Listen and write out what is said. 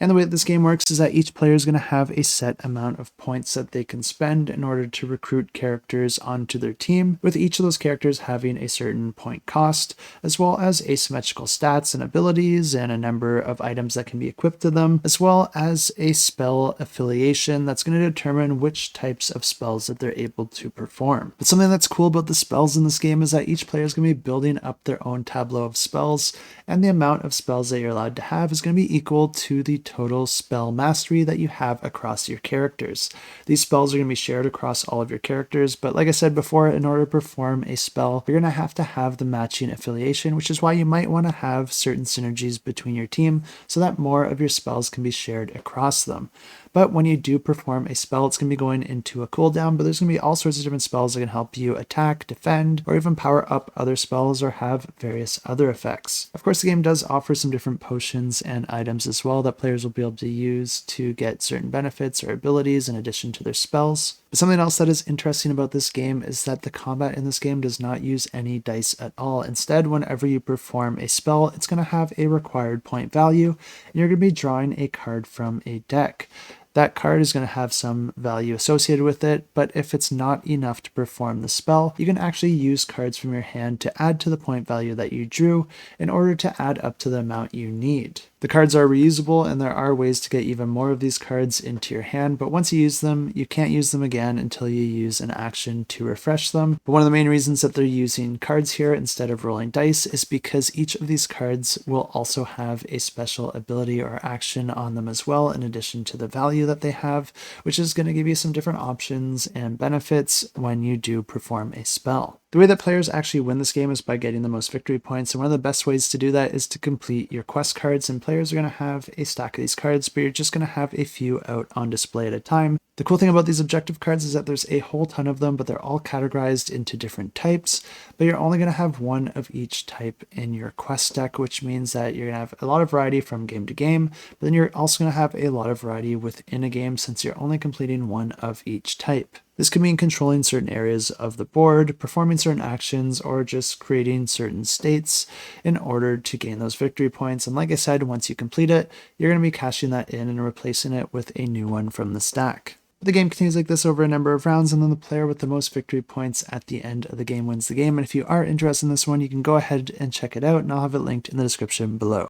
And the way that this game works is that each player is going to have a set amount of points that they can spend in order to recruit characters onto their team, with each of those characters having a certain point cost, as well as asymmetrical stats and abilities and a number of items that can be equipped to them, as well as a spell affiliation that's going to determine which types of spells that they're able to perform. But something that's cool about the spells in this game is that each player is going to be building up their own tableau of spells, and the amount of spells that you're allowed to have is going to be equal to the total spell mastery that you have across your characters. These spells are going to be shared across all of your characters, but like I said before, in order to perform a spell, you're going to have the matching affiliation, which is why you might want to have certain synergies between your team so that more of your spells can be shared across them. But when you do perform a spell, it's going to be going into a cooldown, but there's going to be all sorts of different spells that can help you attack, defend, or even power up other spells or have various other effects. Of course, the game does offer some different potions and items as well that players will be able to use to get certain benefits or abilities in addition to their spells. But something else that is interesting about this game is that the combat in this game does not use any dice at all. Instead, whenever you perform a spell, it's going to have a required point value, and you're going to be drawing a card from a deck. That card is going to have some value associated with it, but if it's not enough to perform the spell, you can actually use cards from your hand to add to the point value that you drew in order to add up to the amount you need. The cards are reusable, and there are ways to get even more of these cards into your hand, but once you use them, you can't use them again until you use an action to refresh them. But one of the main reasons that they're using cards here instead of rolling dice is because each of these cards will also have a special ability or action on them as well, in addition to the value that they have, which is going to give you some different options and benefits when you do perform a spell. The way that players actually win this game is by getting the most victory points, and one of the best ways to do that is to complete your quest cards, and players are going to have a stack of these cards, but you're just going to have a few out on display at a time. The cool thing about these objective cards is that there's a whole ton of them, but they're all categorized into different types, but you're only going to have one of each type in your quest deck, which means that you're going to have a lot of variety from game to game, but then you're also going to have a lot of variety within a game since you're only completing one of each type. This can mean controlling certain areas of the board, performing certain actions, or just creating certain states in order to gain those victory points. And like I said, once you complete it, you're going to be cashing that in and replacing it with a new one from the stack. The game continues like this over a number of rounds, and then the player with the most victory points at the end of the game wins the game. And if you are interested in this one, you can go ahead and check it out, and I'll have it linked in the description below.